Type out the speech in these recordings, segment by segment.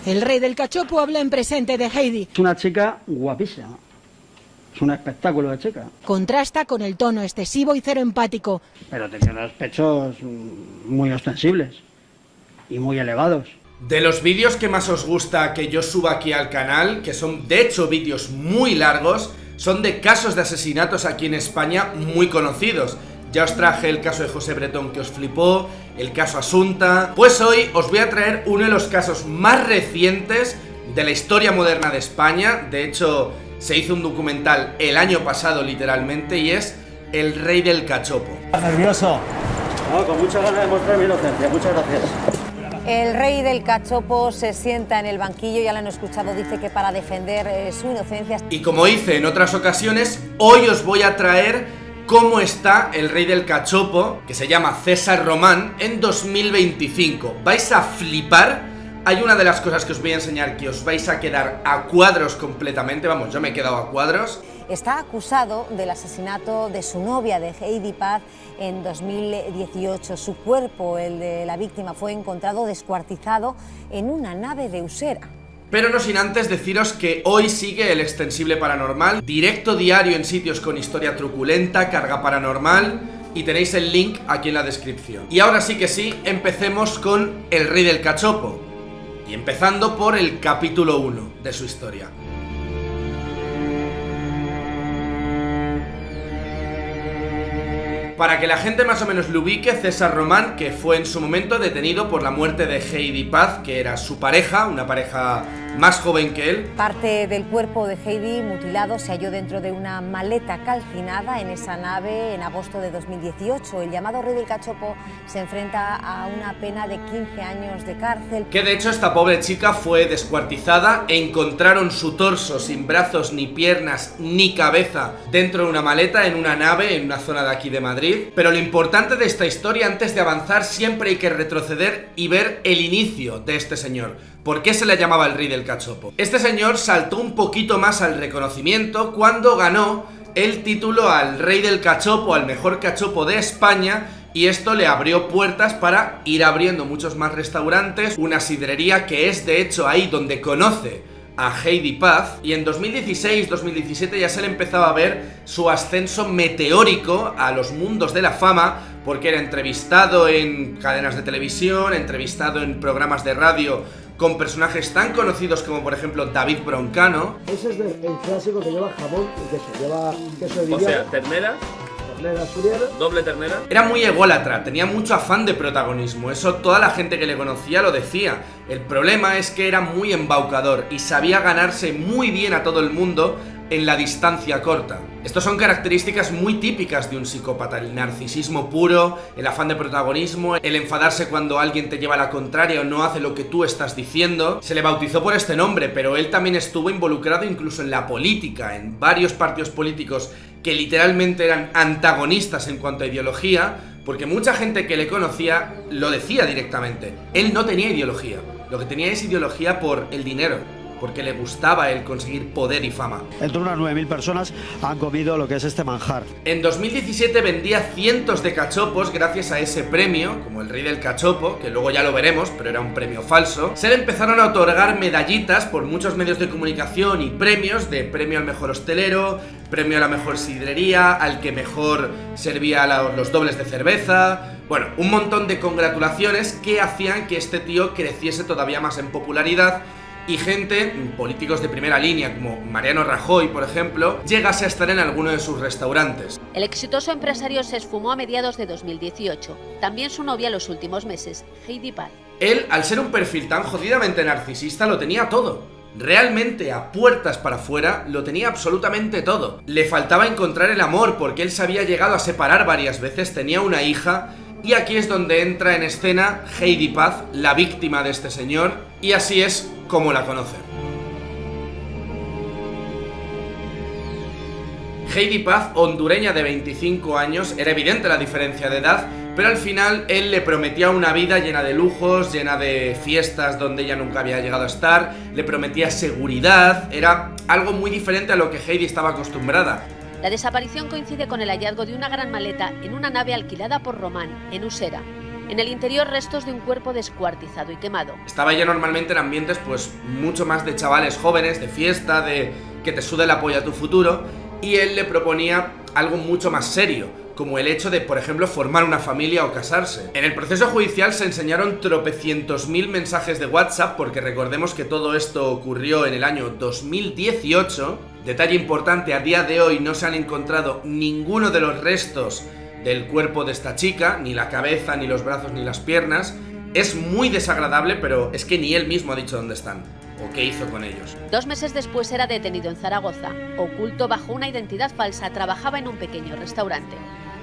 El rey del cachopo habla en presente de Heidi. Es una chica guapísima. Es un espectáculo de chica. Contrasta con el tono excesivo y cero empático. Pero tenía los pechos muy ostensibles y muy elevados. De los vídeos que más os gusta que yo suba aquí al canal, que son de hecho vídeos muy largos, son de casos de asesinatos aquí en España muy conocidos. Ya os traje el caso de José Bretón que os flipó, el caso Asunta. Pues hoy os voy a traer uno de los casos más recientes de la historia moderna de España. De hecho, se hizo un documental el año pasado literalmente y es El Rey del Cachopo. ¿Nervioso? No, con muchas ganas de mostrar mi inocencia. Muchas gracias. El rey del cachopo se sienta en el banquillo, ya lo han escuchado, dice que para defender su inocencia. Y como hice en otras ocasiones, hoy os voy a traer cómo está el rey del cachopo, que se llama César Román, en 2025. Vais a flipar. Hay una de las cosas que os voy a enseñar que os vais a quedar a cuadros completamente. Vamos, yo me he quedado a cuadros. Está acusado del asesinato de su novia, de Heidi Paz, en 2018. Su cuerpo, el de la víctima, fue encontrado descuartizado en una nave de Usera. Pero no sin antes deciros que hoy sigue el Extensible Paranormal, directo diario en sitios con historia truculenta, carga paranormal, y tenéis el link aquí en la descripción. Y ahora sí que sí, empecemos con El Rey del Cachopo. Y empezando por el capítulo 1 de su historia. Para que la gente más o menos lo ubique, César Román, que fue en su momento detenido por la muerte de Heidi Paz, que era su pareja, una pareja más joven que él. Parte del cuerpo de Heidi mutilado se halló dentro de una maleta calcinada en esa nave en agosto de 2018. El llamado Rey del Cachopo se enfrenta a una pena de 15 años de cárcel. Que de hecho esta pobre chica fue descuartizada, encontraron su torso sin brazos, ni piernas, ni cabeza dentro de una maleta en una nave en una zona de aquí de Madrid. Pero lo importante de esta historia, antes de avanzar, siempre hay que retroceder y ver el inicio de este señor. ¿Por qué se le llamaba el Rey del Cachopo? Este señor saltó un poquito más al reconocimiento cuando ganó el título al Rey del Cachopo, al mejor cachopo de España, y esto le abrió puertas para ir abriendo muchos más restaurantes, una sidrería que es de hecho ahí donde conoce a Heidi Paz, y en 2016-2017 ya se le empezaba a ver su ascenso meteórico a los mundos de la fama, porque era entrevistado en cadenas de televisión, entrevistado en programas de radio con personajes tan conocidos como por ejemplo David Broncano. Ese es el clásico que lleva jamón y queso, lleva queso de Villada. O sea, ternera, asturiana, doble ternera. Era muy ególatra, tenía mucho afán de protagonismo, eso toda la gente que le conocía lo decía. El problema es que era muy embaucador y sabía ganarse muy bien a todo el mundo en la distancia corta. Estas son características muy típicas de un psicópata: el narcisismo puro, el afán de protagonismo, el enfadarse cuando alguien te lleva la contraria o no hace lo que tú estás diciendo. Se le bautizó por este nombre, pero él también estuvo involucrado incluso en la política, en varios partidos políticos que literalmente eran antagonistas en cuanto a ideología, porque mucha gente que le conocía lo decía directamente. Él no tenía ideología, lo que tenía es ideología por el dinero, porque le gustaba el conseguir poder y fama. En torno a 9.000 personas han comido lo que es este manjar. En 2017 vendía cientos de cachopos gracias a ese premio, como el Rey del Cachopo, que luego ya lo veremos, pero era un premio falso. Se le empezaron a otorgar medallitas por muchos medios de comunicación y premios, de premio al mejor hostelero, premio a la mejor sidrería, al que mejor servía los dobles de cerveza. Bueno, un montón de congratulaciones que hacían que este tío creciese todavía más en popularidad, y gente, políticos de primera línea como Mariano Rajoy, por ejemplo, llegase a estar en alguno de sus restaurantes. El exitoso empresario se esfumó a mediados de 2018. También su novia los últimos meses, Heidi Paz. Él, al ser un perfil tan jodidamente narcisista, lo tenía todo. Realmente, a puertas para afuera, lo tenía absolutamente todo. Le faltaba encontrar el amor, porque él se había llegado a separar varias veces, tenía una hija. Y aquí es donde entra en escena Heidi Paz, la víctima de este señor, y así es como la conocen. Heidi Paz, hondureña de 25 años, era evidente la diferencia de edad, pero al final él le prometía una vida llena de lujos, llena de fiestas donde ella nunca había llegado a estar, le prometía seguridad, era algo muy diferente a lo que Heidi estaba acostumbrada. La desaparición coincide con el hallazgo de una gran maleta en una nave alquilada por Román, en Usera. En el interior, restos de un cuerpo descuartizado y quemado. Estaba ella normalmente en ambientes pues mucho más de chavales jóvenes, de fiesta, de que te sude la polla tu futuro, y él le proponía algo mucho más serio, como el hecho de, por ejemplo, formar una familia o casarse. En el proceso judicial se enseñaron tropecientos mil mensajes de WhatsApp, porque recordemos que todo esto ocurrió en el año 2018. Detalle importante, a día de hoy no se han encontrado ninguno de los restos del cuerpo de esta chica, ni la cabeza, ni los brazos, ni las piernas. Es muy desagradable, pero es que ni él mismo ha dicho dónde están o qué hizo con ellos. 2 meses después era detenido en Zaragoza. Oculto bajo una identidad falsa, trabajaba en un pequeño restaurante.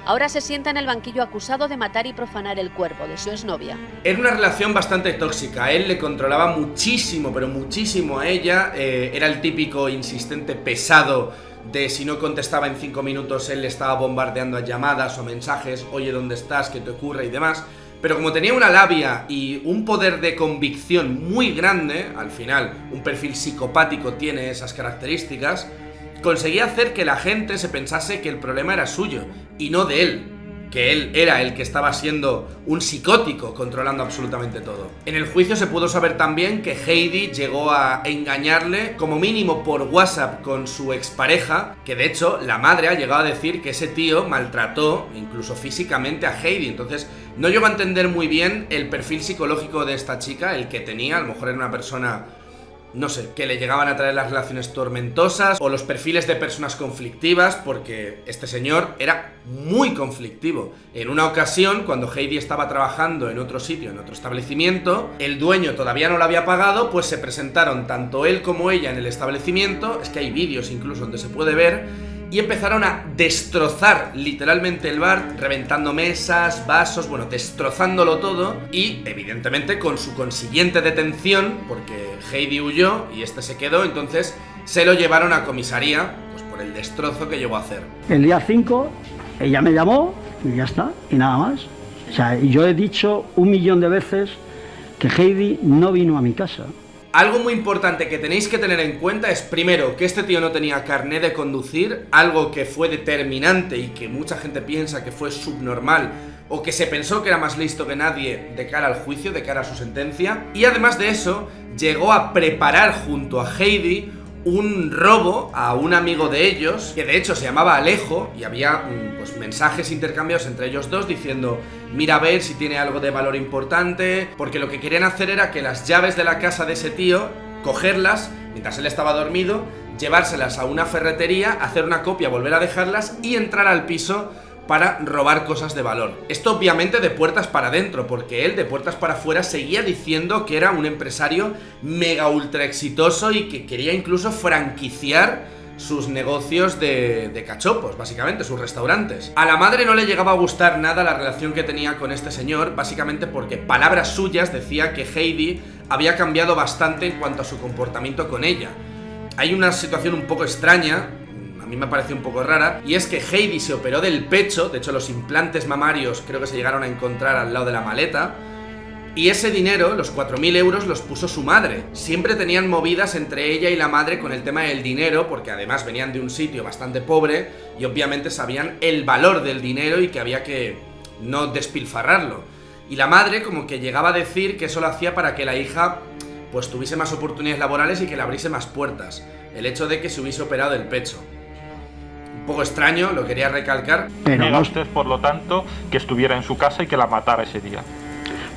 Ahora se sienta en el banquillo acusado de matar y profanar el cuerpo de su exnovia. Era una relación bastante tóxica, él le controlaba muchísimo, pero muchísimo a ella. Era el típico insistente pesado de si no contestaba en 5 minutos, él le estaba bombardeando a llamadas o mensajes, oye, ¿dónde estás? ¿Qué te ocurre? Y demás. Pero como tenía una labia y un poder de convicción muy grande, al final un perfil psicopático tiene esas características, conseguía hacer que la gente se pensase que el problema era suyo y no de él, que él era el que estaba siendo un psicótico controlando absolutamente todo. En el juicio se pudo saber también que Heidi llegó a engañarle como mínimo por WhatsApp con su expareja, que de hecho la madre ha llegado a decir que ese tío maltrató incluso físicamente a Heidi. Entonces no llego a entender muy bien el perfil psicológico de esta chica, el que tenía. A lo mejor era una persona, no sé, que le llegaban a traer las relaciones tormentosas o los perfiles de personas conflictivas, porque este señor era muy conflictivo. En una ocasión, cuando Heidi estaba trabajando en otro sitio, en otro establecimiento, el dueño todavía no lo había pagado, pues se presentaron tanto él como ella en el establecimiento, es que hay vídeos incluso donde se puede ver, y empezaron a destrozar literalmente el bar, reventando mesas, vasos, bueno, destrozándolo todo, y evidentemente con su consiguiente detención, porque Heidi huyó y este se quedó, entonces se lo llevaron a comisaría, pues por el destrozo que llegó a hacer. El día 5 ella me llamó y ya está, y nada más. O sea, yo he dicho 1.000.000 de veces que Heidi no vino a mi casa. Algo muy importante que tenéis que tener en cuenta es, primero, que este tío no tenía carné de conducir, algo que fue determinante y que mucha gente piensa que fue subnormal o que se pensó que era más listo que nadie de cara al juicio, de cara a su sentencia. Y además de eso, llegó a preparar junto a Heidi un robo a un amigo de ellos, que de hecho se llamaba Alejo, y había pues mensajes intercambiados entre ellos dos diciendo: mira a ver si tiene algo de valor importante, porque lo que querían hacer era que las llaves de la casa de ese tío, cogerlas mientras él estaba dormido, llevárselas a una ferretería, hacer una copia, volver a dejarlas y entrar al piso para robar cosas de valor. Esto obviamente de puertas para adentro, porque él de puertas para afuera seguía diciendo que era un empresario mega ultra exitoso y que quería incluso franquiciar sus negocios de cachopos, básicamente, sus restaurantes. A la madre no le llegaba a gustar nada la relación que tenía con este señor, básicamente porque, palabras suyas, decía que Heidi había cambiado bastante en cuanto a su comportamiento con ella. Hay una situación un poco extraña, a mí me pareció un poco rara, y es que Heidi se operó del pecho, de hecho los implantes mamarios creo que se llegaron a encontrar al lado de la maleta, y ese dinero, los 4.000 euros, los puso su madre. Siempre tenían movidas entre ella y la madre con el tema del dinero, porque además venían de un sitio bastante pobre y obviamente sabían el valor del dinero y que había que no despilfarrarlo. Y la madre como que llegaba a decir que eso lo hacía para que la hija pues tuviese más oportunidades laborales y que le abriese más puertas. El hecho de que se hubiese operado del pecho. Un poco extraño, lo quería recalcar. Pero niega usted, por lo tanto, que estuviera en su casa y que la matara ese día.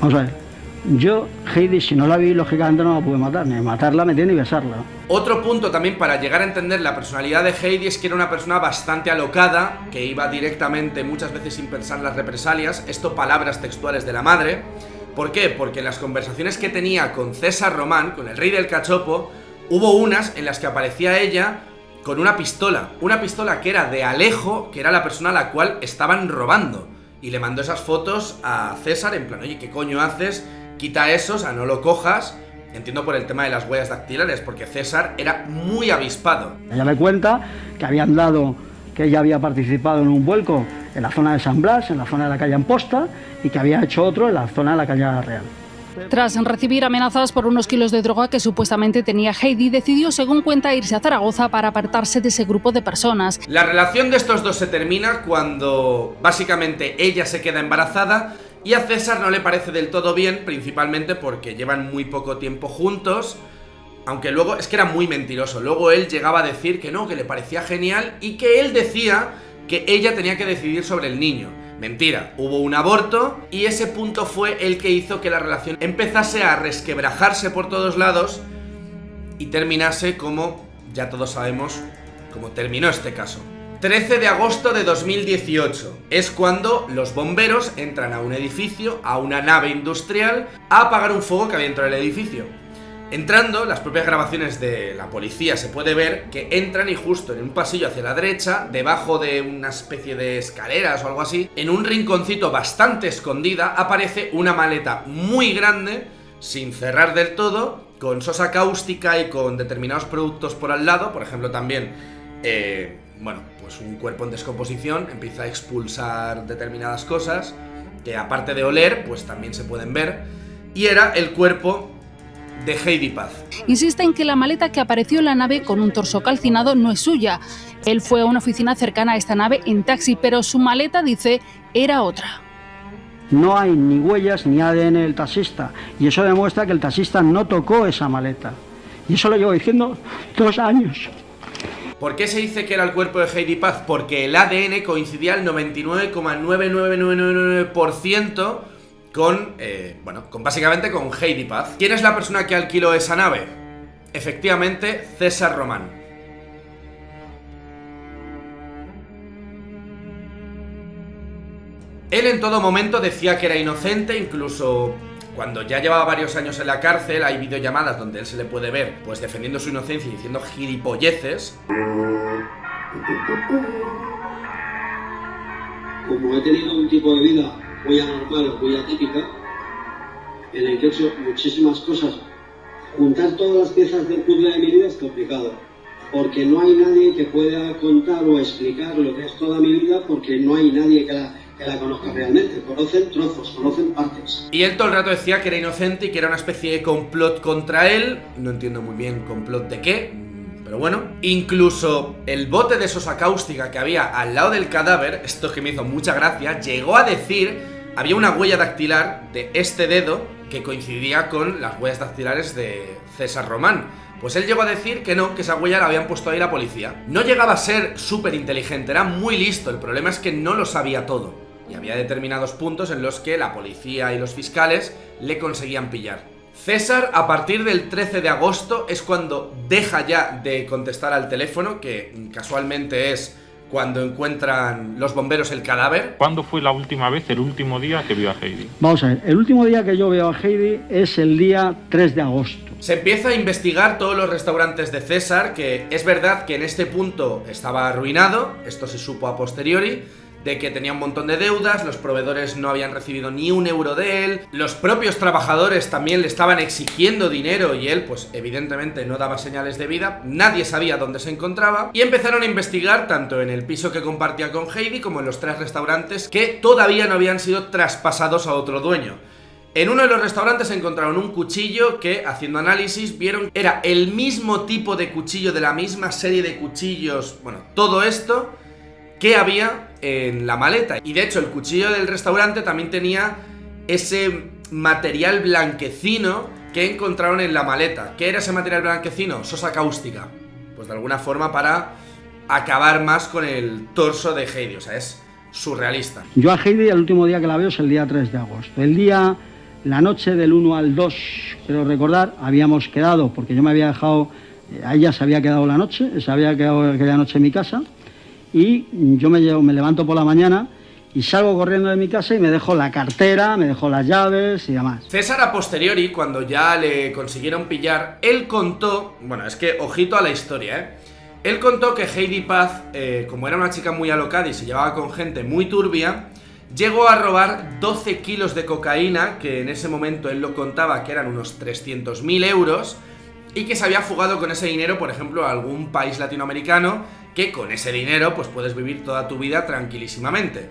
Vamos a ver. Yo, Heidi, si no la vi, lógicamente no la pude matar. Ni matarla me tiene ni besarla. Otro punto también para llegar a entender la personalidad de Heidi es que era una persona bastante alocada, que iba directamente muchas veces sin pensar las represalias. Esto palabras textuales de la madre. ¿Por qué? Porque en las conversaciones que tenía con César Román, con el rey del cachopo, hubo unas en las que aparecía ella con una pistola que era de Alejo, que era la persona a la cual estaban robando. Y le mandó esas fotos a César en plan: oye, ¿qué coño haces? Quita eso, o sea, no lo cojas. Entiendo por el tema de las huellas dactilares, porque César era muy avispado. Ella me cuenta que habían dado, que ella había participado en un vuelco en la zona de San Blas, en la zona de la calle Amposta, y que había hecho otro en la zona de la calle Real. Tras recibir amenazas por unos kilos de droga que supuestamente tenía Heidi, decidió, según cuenta, irse a Zaragoza para apartarse de ese grupo de personas. La relación de estos dos se termina cuando básicamente ella se queda embarazada Y a César no le parece del todo bien, principalmente porque llevan muy poco tiempo juntos, aunque luego es que era muy mentiroso. Luego él llegaba a decir que no, que le parecía genial y que él decía que ella tenía que decidir sobre el niño. Mentira, hubo un aborto y ese punto fue el que hizo que la relación empezase a resquebrajarse por todos lados y terminase como ya todos sabemos cómo terminó este caso. 13 de agosto de 2018 es cuando los bomberos entran a un edificio, a una nave industrial, a apagar un fuego que había dentro del edificio. Entrando, las propias grabaciones de la policía se puede ver que entran y justo en un pasillo hacia la derecha, debajo de una especie de escaleras o algo así, en un rinconcito bastante escondida, aparece una maleta muy grande, sin cerrar del todo, con sosa cáustica y con determinados productos por al lado. Por ejemplo, también, pues un cuerpo en descomposición empieza a expulsar determinadas cosas que, aparte de oler, pues también se pueden ver. Y era el cuerpo de Heidi Paz. Insiste en que la maleta que apareció en la nave con un torso calcinado no es suya. Él fue a una oficina cercana a esta nave en taxi, pero su maleta, dice, era otra. No hay ni huellas ni ADN del taxista, y eso demuestra que el taxista no tocó esa maleta. Y eso lo llevo diciendo 2 años. ¿Por qué se dice que era el cuerpo de Heidi Paz? Porque el ADN coincidía al 99,99999% con básicamente con Heidi Paz. ¿Quién es la persona que alquiló esa nave? Efectivamente, César Román. Él en todo momento decía que era inocente, incluso cuando ya llevaba varios años en la cárcel, hay videollamadas donde él se le puede ver pues defendiendo su inocencia y diciendo gilipolleces. Como he tenido un tipo de vida muy anormal, muy atípica, en el que he hecho muchísimas cosas, juntar todas las piezas del puzzle de mi vida es complicado, porque no hay nadie que pueda contar o explicar lo que es toda mi vida, porque no hay nadie que la conozca realmente. Conocen trozos, conocen partes. Y él todo el rato decía que era inocente y que era una especie de complot contra él. No entiendo muy bien complot de qué, pero bueno. Incluso el bote de sosa cáustica que había al lado del cadáver, esto que me hizo mucha gracia, llegó a decir, había una huella dactilar de este dedo que coincidía con las huellas dactilares de César Román. Pues él llegó a decir que no, que esa huella la habían puesto ahí la policía. No llegaba a ser súper inteligente, era muy listo. El problema es que no lo sabía todo. Y había determinados puntos en los que la policía y los fiscales le conseguían pillar. César, a partir del 13 de agosto, es cuando deja ya de contestar al teléfono, que casualmente es cuando encuentran los bomberos el cadáver. ¿Cuándo fue la última vez, el último día que vio a Heidi? Vamos a ver, el último día que yo veo a Heidi es el día 3 de agosto. Se empieza a investigar todos los restaurantes de César, que es verdad que en este punto estaba arruinado, esto se supo a posteriori, de que tenía un montón de deudas, los proveedores no habían recibido ni un euro de él, los propios trabajadores también le estaban exigiendo dinero y él, pues evidentemente no daba señales de vida, nadie sabía dónde se encontraba y empezaron a investigar tanto en el piso que compartía con Heidi como en los 3 restaurantes que todavía no habían sido traspasados a otro dueño. En uno de los restaurantes encontraron un cuchillo que, haciendo análisis, vieron que era el mismo tipo de cuchillo de la misma serie de cuchillos, bueno, todo esto que había en la maleta. Y de hecho el cuchillo del restaurante también tenía ese material blanquecino que encontraron en la maleta. ¿Qué era ese material blanquecino? Sosa cáustica. Pues de alguna forma para acabar más con el torso de Heidi, o sea, es surrealista. Yo a Heidi el último día que la veo es el día 3 de agosto. La noche del 1 al 2, quiero recordar, habíamos quedado, porque yo me había dejado, a ella se había quedado la noche, se había quedado aquella noche en mi casa, y yo me levanto por la mañana y salgo corriendo de mi casa y me dejo la cartera, me dejo las llaves y demás. César, a posteriori, cuando ya le consiguieron pillar, él contó, bueno, es que ojito a la historia, él contó que Heidi Paz, como era una chica muy alocada y se llevaba con gente muy turbia, llegó a robar 12 kilos de cocaína, que en ese momento él lo contaba que eran unos 300.000 euros, y que se había fugado con ese dinero, por ejemplo, a algún país latinoamericano, que con ese dinero pues puedes vivir toda tu vida tranquilísimamente.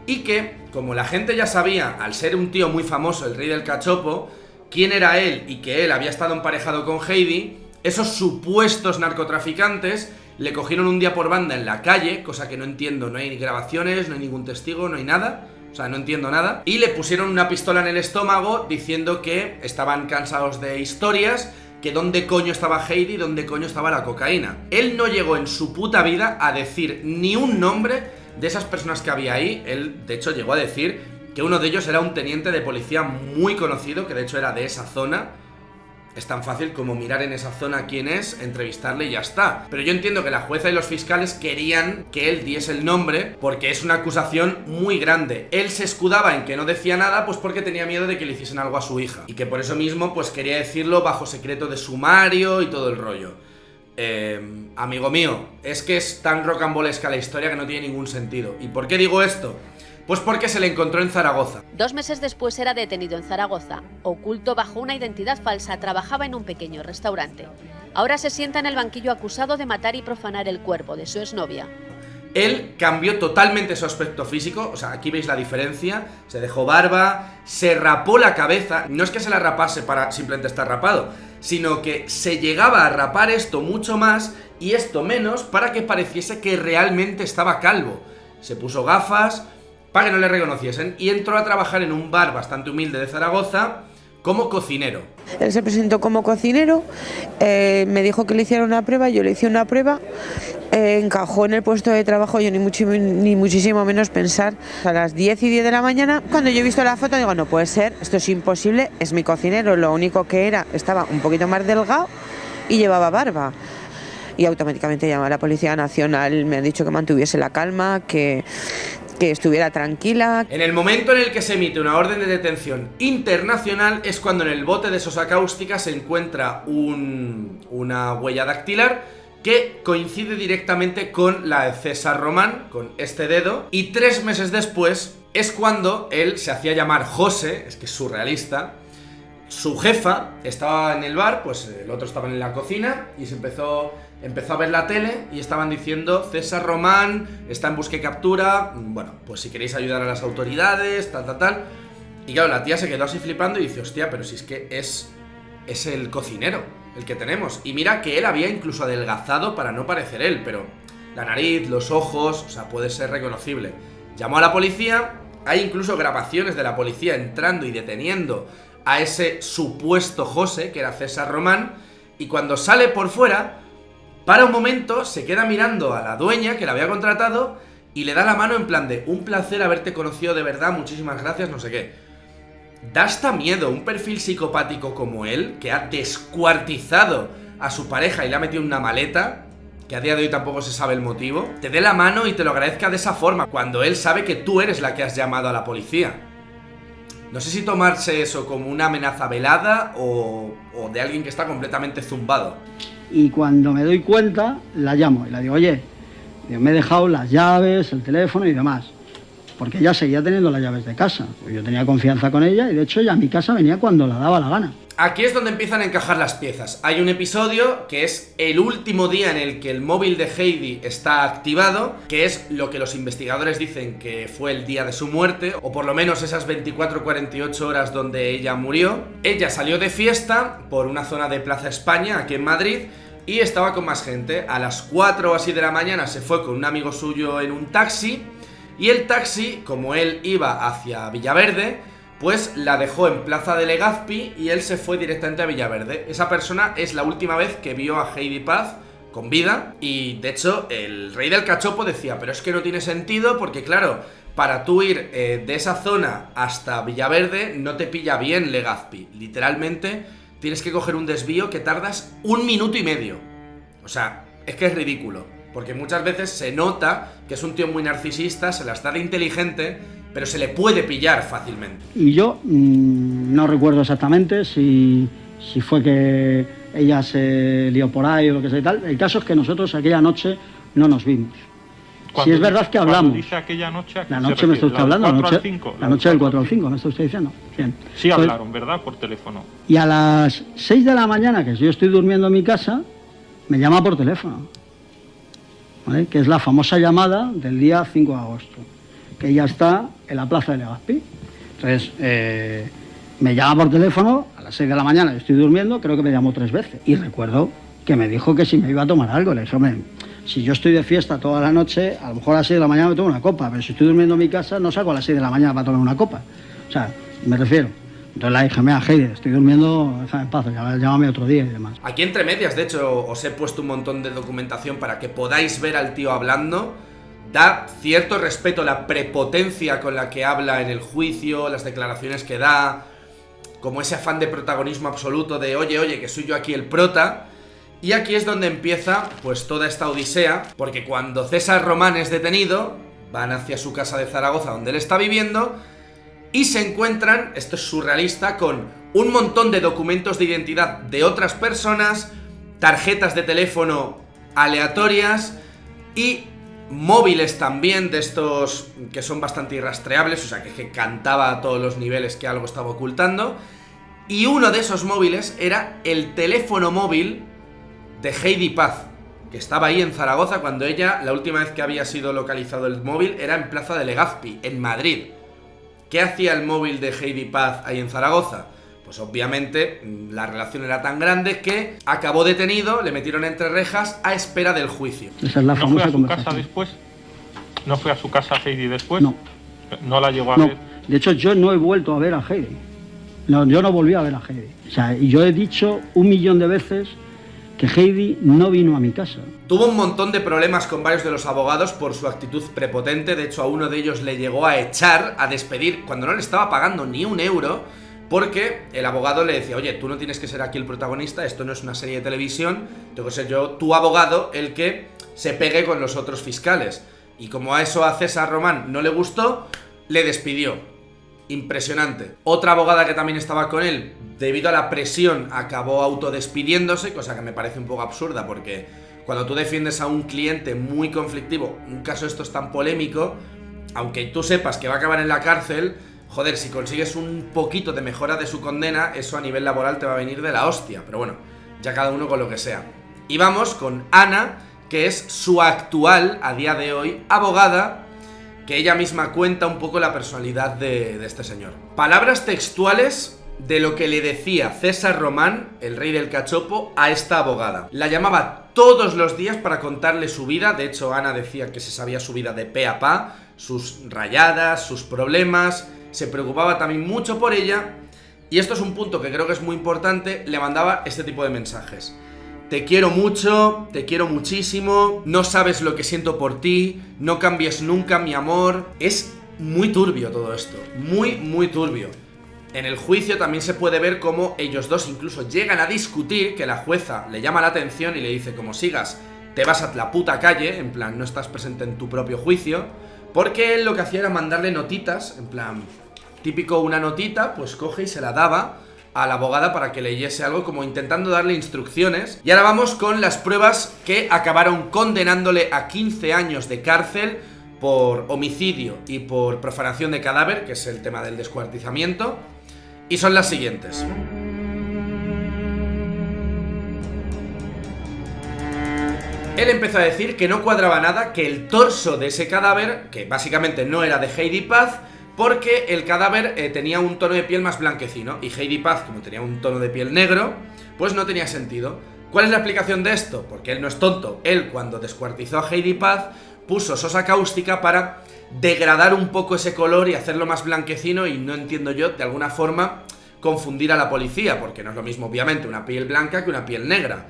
Y que, como la gente ya sabía, al ser un tío muy famoso, el rey del cachopo, quién era él y que él había estado emparejado con Heidi, esos supuestos narcotraficantes le cogieron un día por banda en la calle, cosa que no entiendo, no hay grabaciones, no hay ningún testigo, no hay nada, O sea, no entiendo nada. Y le pusieron una pistola en el estómago diciendo que estaban cansados de historias, que dónde coño estaba Heidi, dónde coño estaba la cocaína. Él no llegó en su puta vida a decir ni un nombre de esas personas que había ahí. Él, de hecho, llegó a decir que uno de ellos era un teniente de policía muy conocido, que de hecho era de esa zona. Es tan fácil como mirar en esa zona quién es, entrevistarle y ya está. Pero yo entiendo que la jueza y los fiscales querían que él diese el nombre porque es una acusación muy grande. Él se escudaba en que no decía nada pues porque tenía miedo de que le hiciesen algo a su hija. Y que por eso mismo pues quería decirlo bajo secreto de sumario y todo el rollo. Amigo mío, es que es tan rocambolesca la historia que no tiene ningún sentido. ¿Y por qué digo esto? Pues porque se le encontró en Zaragoza. 2 meses después era detenido en Zaragoza. Oculto bajo una identidad falsa, trabajaba en un pequeño restaurante. Ahora se sienta en el banquillo acusado de matar y profanar el cuerpo de su exnovia. Él cambió totalmente su aspecto físico, o sea, aquí veis la diferencia, se dejó barba, se rapó la cabeza, no es que se la rapase para simplemente estar rapado, sino que se llegaba a rapar esto mucho más y esto menos para que pareciese que realmente estaba calvo. Se puso gafas para que no le reconociesen y entró a trabajar en un bar bastante humilde de Zaragoza como cocinero. Él se presentó como cocinero, me dijo que le hiciera una prueba, yo le hice una prueba, encajó en el puesto de trabajo, yo ni muchísimo menos pensar. A las 10 y 10 de la mañana, cuando yo he visto la foto, digo, no puede ser, esto es imposible, es mi cocinero, lo único que estaba un poquito más delgado y llevaba barba. Y automáticamente llamé a la Policía Nacional, me han dicho que mantuviese la calma, que estuviera tranquila. En el momento en el que se emite una orden de detención internacional es cuando en el bote de sosa cáustica se encuentra una huella dactilar que coincide directamente con la de César Román, con este dedo, y 3 meses después es cuando él se hacía llamar José, es que es surrealista. Su jefa estaba en el bar, pues el otro estaba en la cocina y se empezó a ver la tele y estaban diciendo César Román está en busca y captura, bueno, pues si queréis ayudar a las autoridades, tal. Y claro, la tía se quedó así flipando y dice, hostia, pero si es que es el cocinero el que tenemos. Y mira que él había incluso adelgazado para no parecer él, pero la nariz, los ojos, o sea, puede ser reconocible. Llamó a la policía, hay incluso grabaciones de la policía entrando y deteniendo a ese supuesto José, que era César Román, y cuando sale por fuera, para un momento, se queda mirando a la dueña que la había contratado y le da la mano en plan de un placer haberte conocido de verdad, muchísimas gracias, no sé qué. Da hasta miedo un perfil psicopático como él, que ha descuartizado a su pareja y le ha metido en una maleta, que a día de hoy tampoco se sabe el motivo, te dé la mano y te lo agradezca de esa forma, cuando él sabe que tú eres la que has llamado a la policía. No sé si tomarse eso como una amenaza velada o de alguien que está completamente zumbado. Y cuando me doy cuenta, la llamo y la digo, oye, me he dejado las llaves, el teléfono y demás. Porque ella seguía teniendo las llaves de casa. Yo tenía confianza con ella y de hecho ella a mi casa venía cuando la daba la gana. Aquí es donde empiezan a encajar las piezas. Hay un episodio que es el último día en el que el móvil de Heidi está activado, que es lo que los investigadores dicen que fue el día de su muerte, o por lo menos esas 24-48 horas donde ella murió. Ella salió de fiesta por una zona de Plaza España, aquí en Madrid, y estaba con más gente. A las 4 o así de la mañana se fue con un amigo suyo en un taxi, y el taxi, como él iba hacia Villaverde, pues la dejó en Plaza de Legazpi y él se fue directamente a Villaverde. Esa persona es la última vez que vio a Heidi Paz con vida y de hecho el rey del cachopo decía, pero es que no tiene sentido porque claro, para tú ir de esa zona hasta Villaverde no te pilla bien Legazpi. Literalmente tienes que coger un desvío que tardas 1 minuto y medio. O sea, es que es ridículo, porque muchas veces se nota que es un tío muy narcisista, se las da de inteligente, pero se le puede pillar fácilmente. Y yo no recuerdo exactamente si fue que ella se lió por ahí o lo que sea y tal. El caso es que nosotros aquella noche no nos vimos. Si es verdad que hablamos. Dice aquella noche, la noche me está usted hablando, la noche del 4 al 5, me está usted diciendo. Bien. Sí hablaron, ¿verdad? Por teléfono. Y a las 6 de la mañana, que yo estoy durmiendo en mi casa, me llama por teléfono, ¿vale? Que es la famosa llamada del día 5 de agosto. Que ella está en la plaza de Legazpi. Entonces, me llama por teléfono a las 6 de la mañana, yo estoy durmiendo, creo que me llamó 3 veces. Y recuerdo que me dijo que si me iba a tomar algo. Le dije, hombre, Si yo estoy de fiesta toda la noche, a lo mejor a las 6 de la mañana me tomo una copa, pero si estoy durmiendo en mi casa, no salgo a las 6 de la mañana para tomar una copa. O sea, me refiero. Entonces la dije, mira, Heidi, estoy durmiendo, déjame en paz, llámame otro día y demás. Aquí entre medias, de hecho, os he puesto un montón de documentación para que podáis ver al tío hablando. Da cierto respeto la prepotencia con la que habla en el juicio, las declaraciones que da, como ese afán de protagonismo absoluto de oye, que soy yo aquí el prota. Y aquí es donde empieza pues toda esta odisea, porque cuando César Román es detenido, van hacia su casa de Zaragoza donde él está viviendo y se encuentran, esto es surrealista, con un montón de documentos de identidad de otras personas, tarjetas de teléfono aleatorias y móviles también de estos que son bastante irrastreables, o sea que cantaba a todos los niveles que algo estaba ocultando. Y uno de esos móviles era el teléfono móvil de Heidi Paz, que estaba ahí en Zaragoza cuando ella, la última vez que había sido localizado el móvil, era en Plaza de Legazpi, en Madrid. ¿Qué hacía el móvil de Heidi Paz ahí en Zaragoza? Pues obviamente la relación era tan grande que acabó detenido, le metieron entre rejas a espera del juicio. Esa es la famosa ¿No fue a su casa después? ¿No fue a su casa Heidi después? No. ¿No la llegó a ver? De hecho, yo no he vuelto a ver a Heidi. No, yo no volví a ver a Heidi. O sea, y yo he dicho 1.000.000 de veces que Heidi no vino a mi casa. Tuvo un montón de problemas con varios de los abogados por su actitud prepotente. De hecho, a uno de ellos le llegó a echar, a despedir, cuando no le estaba pagando ni un euro, porque el abogado le decía, oye, tú no tienes que ser aquí el protagonista, esto no es una serie de televisión, tengo que ser yo, tu abogado, el que se pegue con los otros fiscales. Y como a eso a César Román no le gustó, le despidió. Impresionante. Otra abogada que también estaba con él, debido a la presión, acabó autodespidiéndose, cosa que me parece un poco absurda, porque cuando tú defiendes a un cliente muy conflictivo, un caso esto es tan polémico, aunque tú sepas que va a acabar en la cárcel, joder, si consigues un poquito de mejora de su condena, eso a nivel laboral te va a venir de la hostia. Pero bueno, ya cada uno con lo que sea. Y vamos con Ana, que es su actual, a día de hoy, abogada, que ella misma cuenta un poco la personalidad de este señor. Palabras textuales de lo que le decía César Román, el rey del cachopo, a esta abogada. La llamaba todos los días para contarle su vida. De hecho, Ana decía que se sabía su vida de pe a pa, sus rayadas, sus problemas. Se preocupaba también mucho por ella. Y esto es un punto que creo que es muy importante. Le mandaba este tipo de mensajes: te quiero mucho, te quiero muchísimo, no sabes lo que siento por ti, no cambies nunca mi amor. Es muy turbio todo esto, muy, muy turbio. En el juicio también se puede ver cómo ellos dos incluso llegan a discutir, que la jueza le llama la atención y le dice, como sigas, te vas a la puta calle, en plan, no estás presente en tu propio juicio, porque él lo que hacía era mandarle notitas, en plan, típico una notita, pues coge y se la daba a la abogada para que leyese algo, como intentando darle instrucciones. Y ahora vamos con las pruebas que acabaron condenándole a 15 años de cárcel por homicidio y por profanación de cadáver, que es el tema del descuartizamiento, y son las siguientes. Él empezó a decir que no cuadraba nada, que el torso de ese cadáver, que básicamente no era de Heidi Paz, porque el cadáver tenía un tono de piel más blanquecino, y Heidi Paz, como tenía un tono de piel negro, pues no tenía sentido. ¿Cuál es la explicación de esto? Porque él no es tonto. Él, cuando descuartizó a Heidi Paz, puso sosa cáustica para degradar un poco ese color y hacerlo más blanquecino, y no entiendo yo, de alguna forma, confundir a la policía, porque no es lo mismo, obviamente, una piel blanca que una piel negra.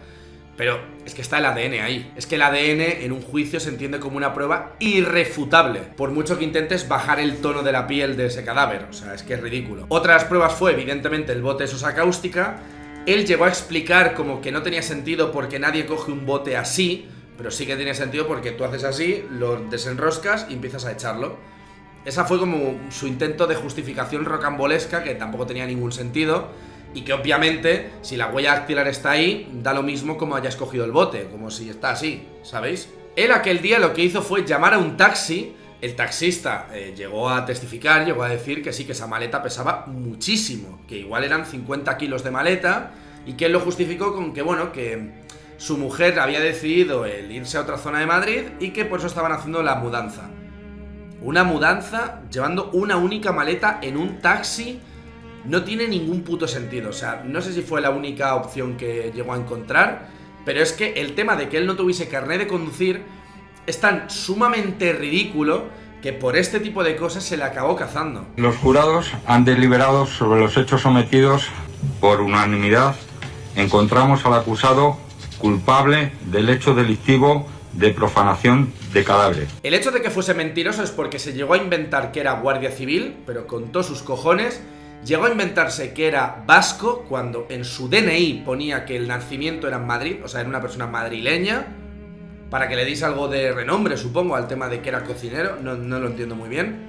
Pero es que está el ADN ahí. Es que el ADN en un juicio se entiende como una prueba irrefutable, por mucho que intentes bajar el tono de la piel de ese cadáver. O sea, es que es ridículo. Otra de las pruebas fue, evidentemente, el bote de sosa cáustica. Él llegó a explicar como que no tenía sentido porque nadie coge un bote así, pero sí que tiene sentido porque tú haces así, lo desenroscas y empiezas a echarlo. Esa fue como su intento de justificación rocambolesca, que tampoco tenía ningún sentido. Y que obviamente, si la huella dactilar está ahí, da lo mismo como hayas cogido el bote, como si está así, ¿sabéis? Él aquel día lo que hizo fue llamar a un taxi. El taxista llegó a testificar, llegó a decir que sí, que esa maleta pesaba muchísimo, que igual eran 50 kilos de maleta, y que él lo justificó con que, bueno, que su mujer había decidido el irse a otra zona de Madrid y que por eso estaban haciendo la mudanza. Una mudanza llevando una única maleta en un taxi. No tiene ningún puto sentido. O sea, no sé si fue la única opción que llegó a encontrar, pero es que el tema de que él no tuviese carné de conducir es tan sumamente ridículo que por este tipo de cosas se le acabó cazando. Los jurados han deliberado sobre los hechos sometidos. Por unanimidad encontramos al acusado culpable del hecho delictivo de profanación de cadáveres. El hecho de que fuese mentiroso es porque se llegó a inventar que era guardia civil, pero con todos sus cojones. Llegó a inventarse que era vasco cuando en su DNI ponía que el nacimiento era en Madrid, o sea, era una persona madrileña, para que le diese algo de renombre, supongo, al tema de que era cocinero, no lo entiendo muy bien.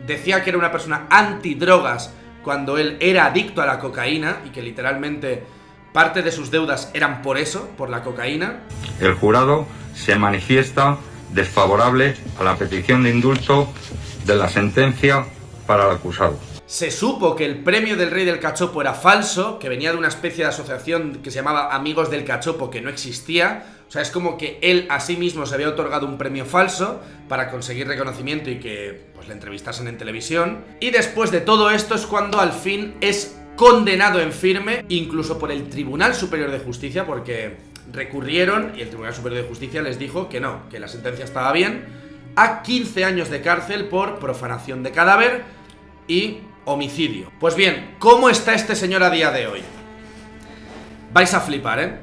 Decía que era una persona antidrogas cuando él era adicto a la cocaína y que literalmente parte de sus deudas eran por eso, por la cocaína. El jurado se manifiesta desfavorable a la petición de indulto de la sentencia para el acusado. Se supo que el premio del Rey del Cachopo era falso, que venía de una especie de asociación que se llamaba Amigos del Cachopo, que no existía. O sea, es como que él a sí mismo se había otorgado un premio falso para conseguir reconocimiento y que pues le entrevistasen en televisión. Y después de todo esto es cuando al fin es condenado en firme, incluso por el Tribunal Superior de Justicia, porque recurrieron y el Tribunal Superior de Justicia les dijo que no, que la sentencia estaba bien, a 15 años de cárcel por profanación de cadáver y homicidio. Pues bien, ¿cómo está este señor a día de hoy? Vais a flipar, ¿eh?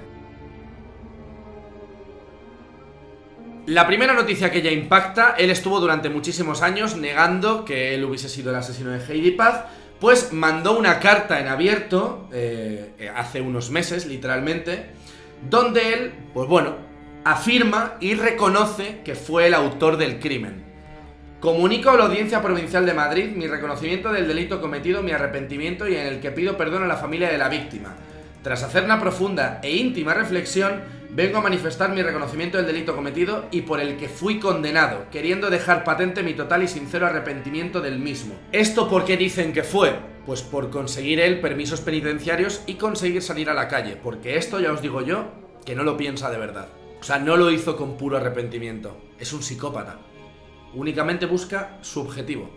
La primera noticia que ya impacta, él estuvo durante muchísimos años negando que él hubiese sido el asesino de Heidi Paz, pues mandó una carta en abierto, hace unos meses, literalmente, donde él, pues bueno, afirma y reconoce que fue el autor del crimen. Comunico a la Audiencia Provincial de Madrid mi reconocimiento del delito cometido, mi arrepentimiento y en el que pido perdón a la familia de la víctima. Tras hacer una profunda e íntima reflexión, vengo a manifestar mi reconocimiento del delito cometido y por el que fui condenado, queriendo dejar patente mi total y sincero arrepentimiento del mismo. ¿Esto por qué dicen que fue? Pues por conseguir él permisos penitenciarios y conseguir salir a la calle, porque esto ya os digo yo, que no lo piensa de verdad. O sea, no lo hizo con puro arrepentimiento, es un psicópata. Únicamente busca su objetivo.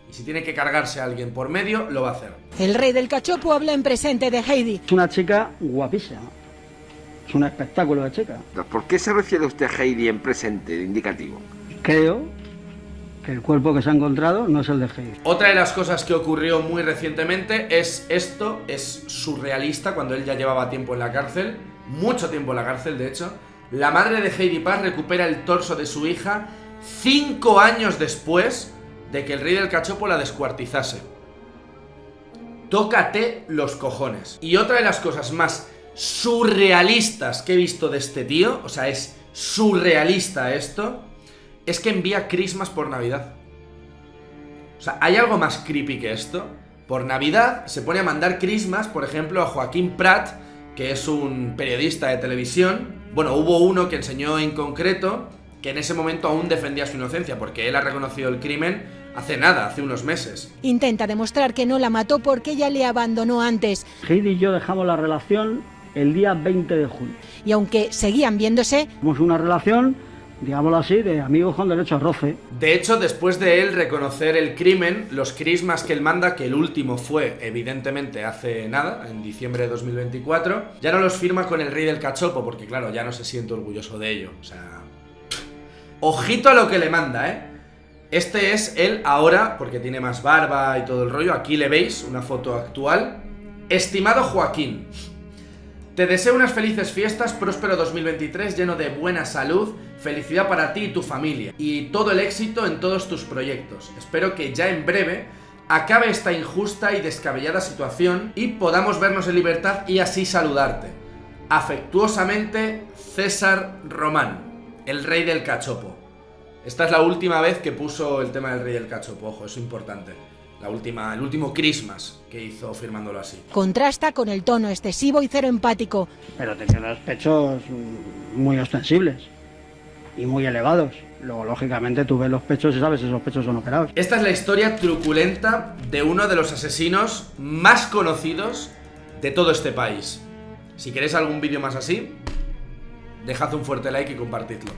Y si tiene que cargarse a alguien por medio, lo va a hacer. El Rey del Cachopo habla en presente de Heidi. Es una chica guapísima. Es un espectáculo de chica. ¿Por qué se refiere usted a Heidi en presente, de indicativo? Creo que el cuerpo que se ha encontrado no es el de Heidi. Otra de las cosas que ocurrió muy recientemente es esto, es surrealista, cuando él ya llevaba tiempo en la cárcel, mucho tiempo en la cárcel de hecho. La madre de Heidi Paz recupera el torso de su hija 5 años después de que el Rey del Cachopo la descuartizase. Tócate los cojones. Y otra de las cosas más surrealistas que he visto de este tío, o sea, es surrealista esto, es que envía crismas por Navidad. O sea, ¿hay algo más creepy que esto? Por Navidad se pone a mandar crismas, por ejemplo, a Joaquín Prat, que es un periodista de televisión. Bueno, hubo uno que enseñó en concreto que en ese momento aún defendía su inocencia, porque él ha reconocido el crimen hace nada, hace unos meses. Intenta demostrar que no la mató porque ella le abandonó antes. Heidi y yo dejamos la relación el día 20 de junio. Y aunque seguían viéndose, Tenemos una relación, digámoslo así, de amigos con derecho a roce. De hecho, después de él reconocer el crimen, los crismas que él manda, que el último fue evidentemente hace nada, en diciembre de 2024, ya no los firma con el Rey del Cachopo, porque claro, ya no se siente orgulloso de ello. O sea, ojito a lo que le manda, ¿eh? Este es él ahora, porque tiene más barba y todo el rollo. Aquí le veis una foto actual. Estimado Joaquín, te deseo unas felices fiestas, próspero 2023 lleno de buena salud, felicidad para ti y tu familia y todo el éxito en todos tus proyectos. Espero que ya en breve acabe esta injusta y descabellada situación y podamos vernos en libertad y así saludarte. Afectuosamente, César Román, el Rey del Cachopo. Esta es la última vez que puso el tema del Rey del Cachopo, ojo, eso es importante. El último Christmas que hizo firmándolo así. contrasta con el tono excesivo y cero empático. Pero tenía los pechos muy ostensibles y muy elevados. Luego, lógicamente, tú ves los pechos y sabes si esos pechos son operados. Esta es la historia truculenta de uno de los asesinos más conocidos de todo este país. Si queréis algún vídeo más así, dejad un fuerte like y compartidlo.